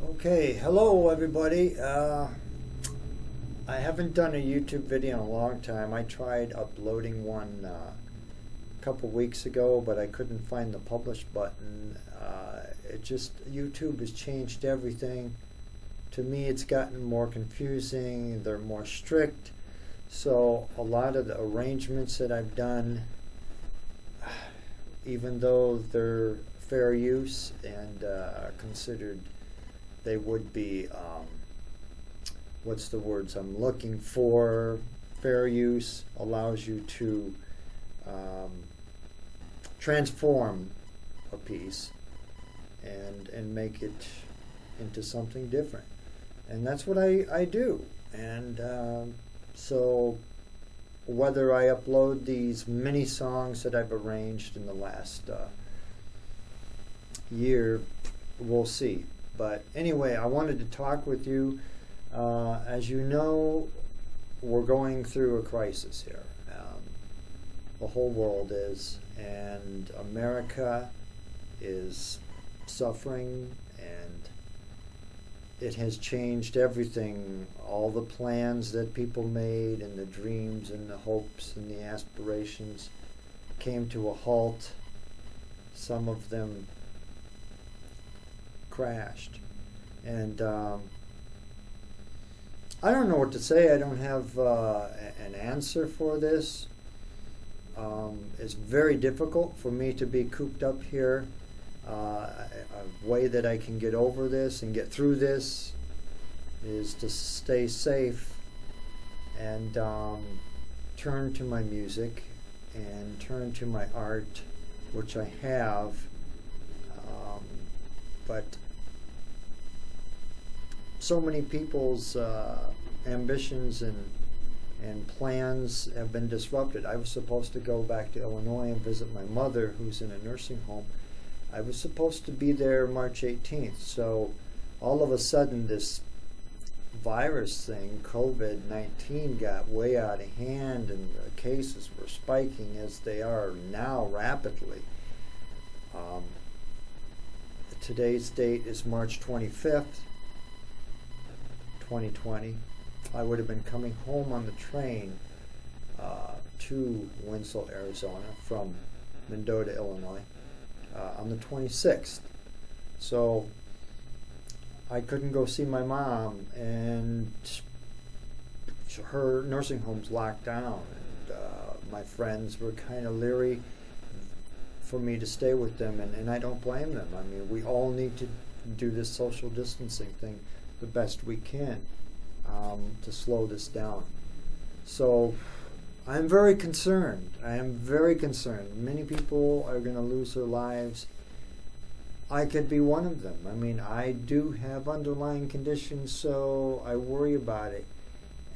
Okay, hello everybody. I haven't done a YouTube video in a long time. I tried uploading one a couple weeks ago, but I couldn't find the publish button. YouTube has changed everything. To me, it's gotten more confusing. They're more strict. So a lot of the arrangements that I've done, even though they're fair use and considered, they would be, what's the words I'm looking for? Fair use allows you to transform a piece and make it into something different. And that's what I do. And so whether I upload these mini songs that I've arranged in the last year, we'll see. But anyway, I wanted to talk with you. As you know, we're going through a crisis here. The whole world is, and America is suffering, and it has changed everything. All the plans that people made, and the dreams, and the hopes, and the aspirations came to a halt. Some of them crashed. And I don't know what to say. I don't have an answer for this. It's very difficult for me to be cooped up here. A way that I can get over this and get through this is to stay safe and turn to my music and turn to my art, which I have. But so many people's ambitions and plans have been disrupted. I was supposed to go back to Illinois and visit my mother, who's in a nursing home. I was supposed to be there March 18th. So all of a sudden this virus thing, Covid-19, got way out of hand, and the cases were spiking as they are now rapidly. Today's date is March 25th, 2020. I would have been coming home on the train to Winslow, Arizona from Mendota, Illinois on the 26th. So I couldn't go see my mom, and her nursing home's locked down, and my friends were kind of leery for me to stay with them, and I don't blame them. I mean, we all need to do this social distancing thing the best we can to slow this down. So I'm very concerned. I am very concerned. Many people are going to lose their lives. I could be one of them. I mean, I do have underlying conditions, so I worry about it.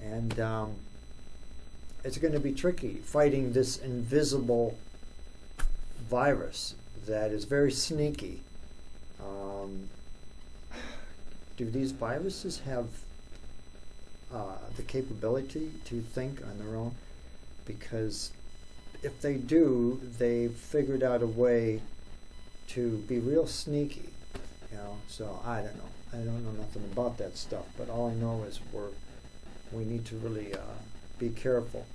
And it's going to be tricky fighting this invisible virus that is very sneaky. Do these viruses have the capability to think on their own? Because if they do, they've figured out a way to be real sneaky, you know. So I don't know. I don't know nothing about that stuff, but all I know is we need to really be careful.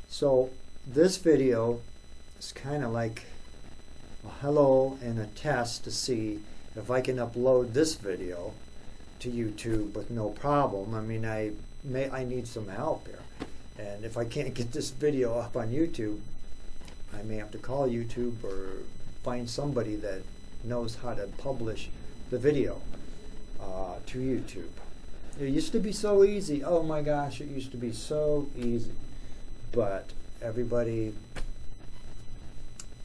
So this video is kind of like a hello and a test to see if I can upload this video to YouTube with no problem. I mean, I need some help here, and if I can't get this video up on YouTube, I may have to call YouTube or find somebody that knows how to publish the video to YouTube. It used to be so easy. Oh my gosh, it used to be so easy, but everybody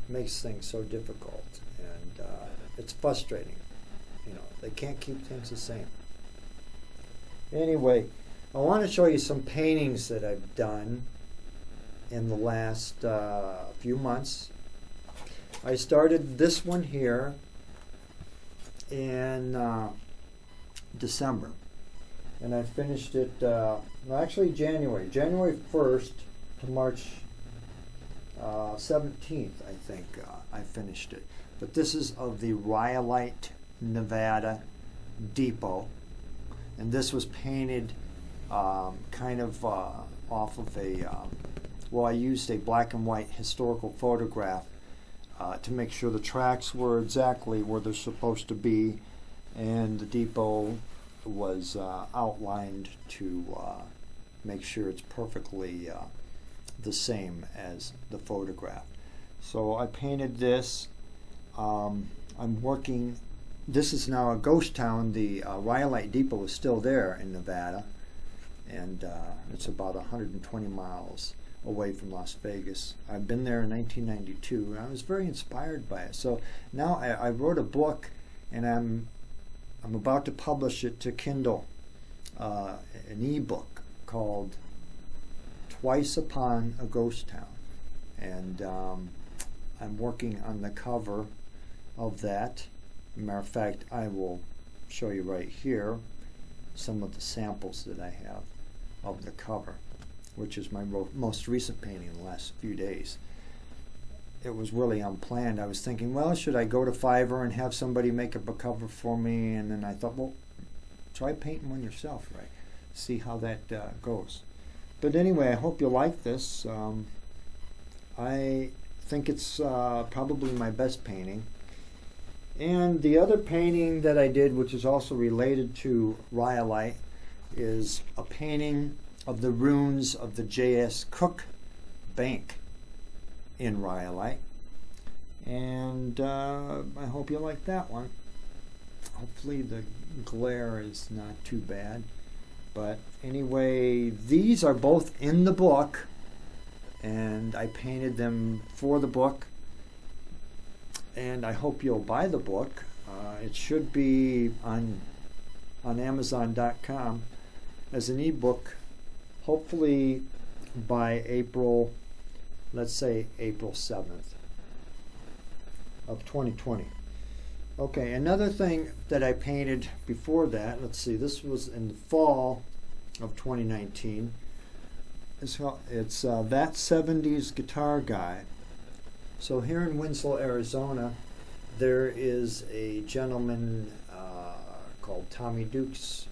makes things so difficult, and it's frustrating. You know, they can't keep things the same. Anyway, I want to show you some paintings that I've done in the last few months. I started this one here in December, and I finished it, actually January 1st to March 17th, I think I finished it. But this is of the Rhyolite, Nevada depot, and this was painted kind of off of a, well, I used a black and white historical photograph to make sure the tracks were exactly where they're supposed to be, and the depot was outlined to make sure it's perfectly the same as the photograph. So I painted this. I'm working, this is now a ghost town. The Rhyolite Depot is still there in Nevada, and it's about 120 miles away from Las Vegas. I've been there in 1992, and I was very inspired by it. So now I wrote a book, and I'm about to publish it to Kindle, an ebook called Twice Upon a Ghost Town, and I'm working on the cover of that. Matter of fact, I will show you right here some of the samples that I have of the cover, which is my most recent painting in the last few days. It was really unplanned. I was thinking, well, should I go to Fiverr and have somebody make up a cover for me? And then I thought, well, try painting one yourself, right? See how that goes. But anyway, I hope you like this. I think it's probably my best painting. And the other painting that I did, which is also related to Rhyolite, is a painting of the ruins of the J.S. Cook Bank in Rhyolite. And I hope you like that one. Hopefully the glare is not too bad. But anyway, these are both in the book, and I painted them for the book. And I hope you'll buy the book. It should be on Amazon.com as an ebook, hopefully by April, let's say April 7th of 2020. Okay, another thing that I painted before that, let's see, this was in the fall of 2019. It's That 70s Guitar Guy. So here in Winslow, Arizona, there is a gentleman called Tommy Dukes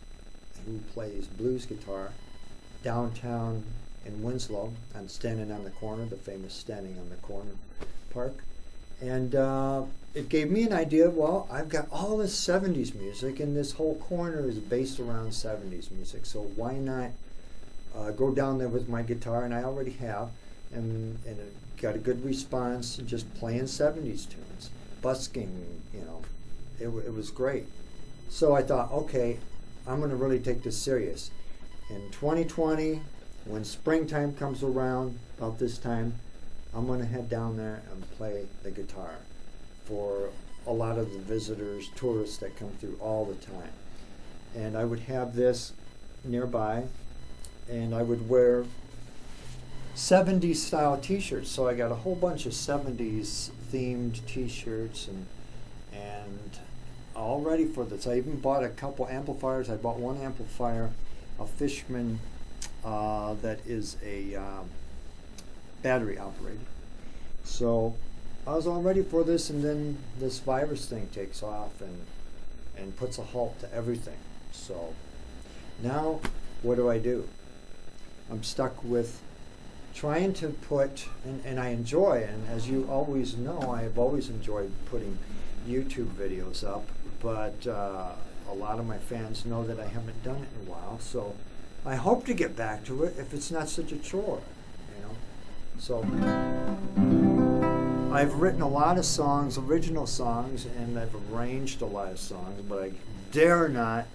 who plays blues guitar downtown in Winslow. I'm standing on the corner, the famous standing on the corner park. And it gave me an idea, well, I've got all this 70s music, and this whole corner is based around 70s music, so why not go down there with my guitar, and I already have, and it got a good response, just playing 70s tunes, busking, you know, it was great. So I thought, okay, I'm going to really take this serious. In 2020, when springtime comes around, about this time, I'm going to head down there and play the guitar for a lot of the visitors, tourists that come through all the time. And I would have this nearby, and I would wear 70s style t-shirts. So I got a whole bunch of 70s themed t-shirts and all ready for this. I even bought a couple amplifiers. I bought one amplifier, a Fishman that is a battery operated. So I was all ready for this, and then this virus thing takes off and puts a halt to everything. So now what do? I'm stuck with trying to put, and I enjoy, and as you always know, I've always enjoyed putting YouTube videos up, but a lot of my fans know that I haven't done it in a while, so I hope to get back to it if it's not such a chore, you know. So I've written a lot of songs, original songs, and I've arranged a lot of songs, but I dare not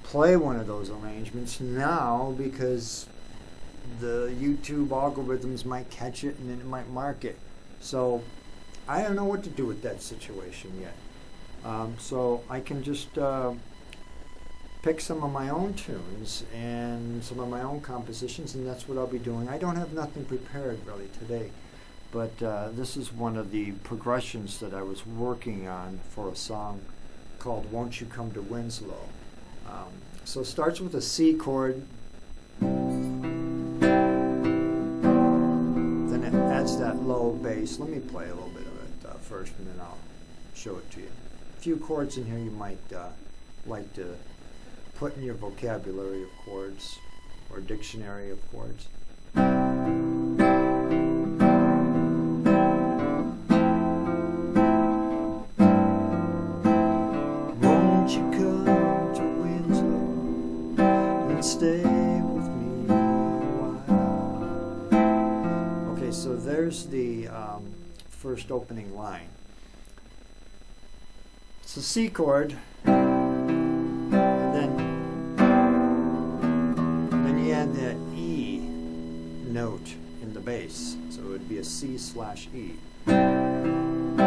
play one of those arrangements now because the YouTube algorithms might catch it and then it might mark it. So I don't know what to do with that situation yet. So I can just pick some of my own tunes and some of my own compositions, and that's what I'll be doing. I don't have nothing prepared really today, but this is one of the progressions that I was working on for a song called Won't You Come to Winslow. So it starts with a C chord, then it adds that low bass. Let me play a little bit of it first, and then I'll show it to you. A few chords in here you might like to put in your vocabulary of chords or dictionary of chords. Won't you come to Winslow and stay with me a while? Okay, so there's the first opening line. It's a C chord, and then you add that E note in the bass, so it would be a C/E. And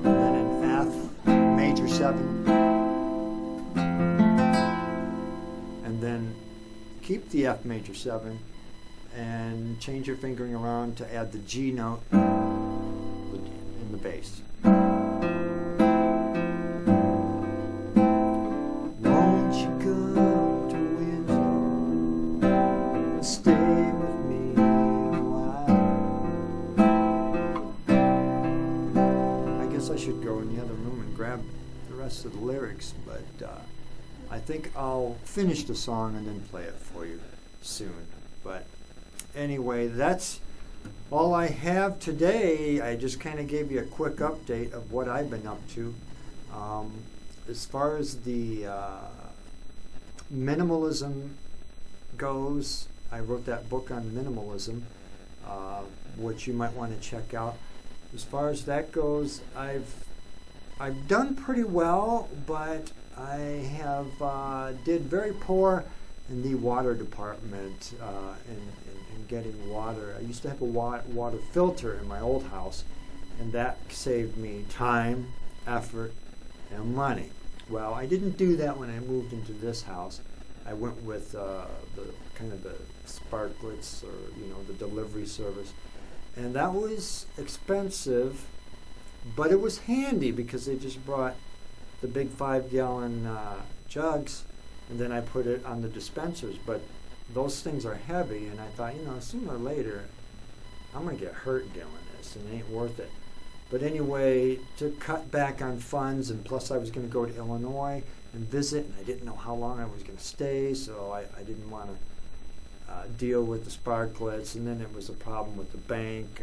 then an F major 7, and then keep the F major 7 and change your fingering around to add the G note in the bass. Won't you come to Winslow and stay with me a while? I guess I should go in the other room and grab the rest of the lyrics, but I think I'll finish the song and then play it for you soon. But anyway, that's all I have today. I just kind of gave you a quick update of what I've been up to. As far as the minimalism goes, I wrote that book on minimalism, which you might want to check out. As far as that goes, I've done pretty well, but I have did very poor in the water department in getting water. I used to have a water filter in my old house, and that saved me time, effort, and money. Well, I didn't do that when I moved into this house. I went with the kind of the sparklets, or the delivery service, and that was expensive, but it was handy because they just brought the big 5-gallon jugs, and then I put it on the dispensers. But those things are heavy, and I thought, sooner or later, I'm going to get hurt doing this, and it ain't worth it. But anyway, to cut back on funds, and plus I was going to go to Illinois and visit, and I didn't know how long I was going to stay, so I didn't want to deal with the sparklets, and then it was a problem with the bank.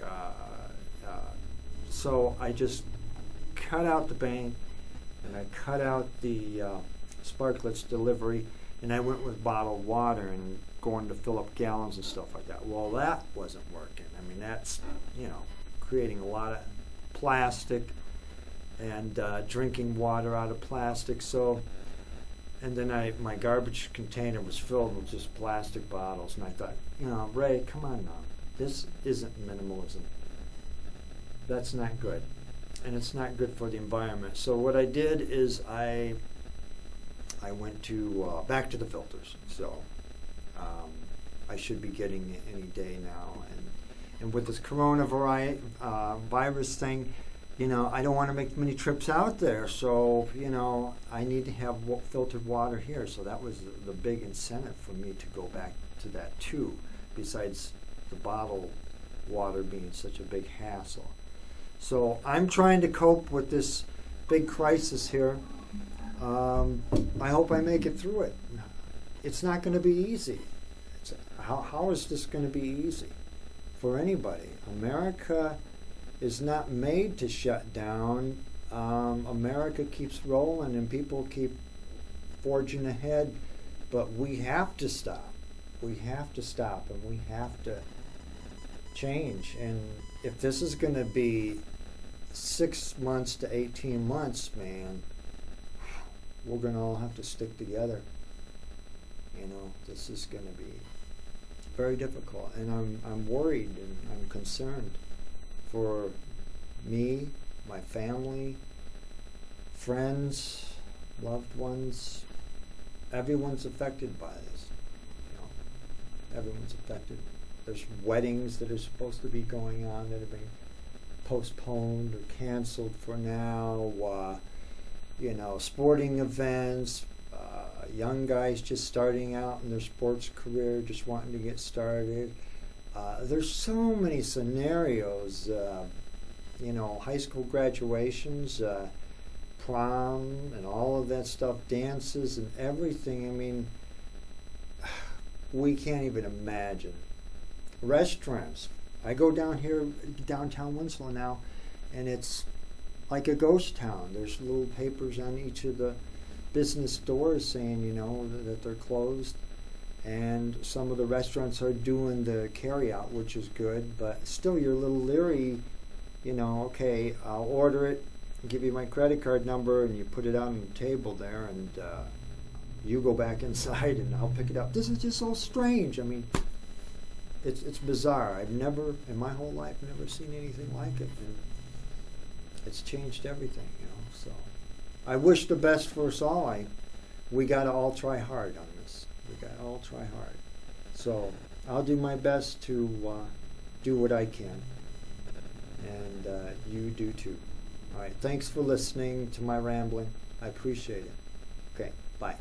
So I just cut out the bank, and I cut out the sparklets delivery, and I went with bottled water and going to fill up gallons and stuff like that. Well, that wasn't working. I mean, that's, creating a lot of plastic and drinking water out of plastic. So, and then my garbage container was filled with just plastic bottles, and I thought, Ray, come on now. This isn't minimalism. That's not good. And it's not good for the environment. So what I did is I went to back to the filters. So I should be getting it any day now. And with this coronavirus thing, I don't want to make many trips out there. So, I need to have filtered water here. So that was the big incentive for me to go back to that too, besides the bottled water being such a big hassle. So I'm trying to cope with this big crisis here. I hope I make it through it. It's not going to be easy. How is this going to be easy for anybody? America is not made to shut down. America keeps rolling and people keep forging ahead, but we have to stop. We have to stop, and we have to change. And if this is going to be 6 months to 18 months, man, we're going to all have to stick together. This is going to be very difficult, and I'm worried and I'm concerned for me, my family, friends, loved ones. Everyone's affected by this. Everyone's affected. There's weddings that are supposed to be going on that have been postponed or canceled for now. Sporting events, young guys just starting out in their sports career, just wanting to get started. There's so many scenarios. High school graduations, prom and all of that stuff, dances and everything. I mean, we can't even imagine. Restaurants. I go down here, downtown Winslow now, and it's like a ghost town. There's little papers on each of the business doors saying, you know, that they're closed. And some of the restaurants are doing the carry-out, which is good, but still you're a little leery, you know, okay, I'll order it, give you my credit card number, and you put it on the table there, and you go back inside and I'll pick it up. This is just so strange. I mean, it's bizarre. I've never, in my whole life, never seen anything like it, and it's changed everything, you know. So I wish the best for us all. We got to all try hard on this. We got to all try hard. So I'll do my best to do what I can, and you do too. All right, thanks for listening to my rambling. I appreciate it. Okay, bye.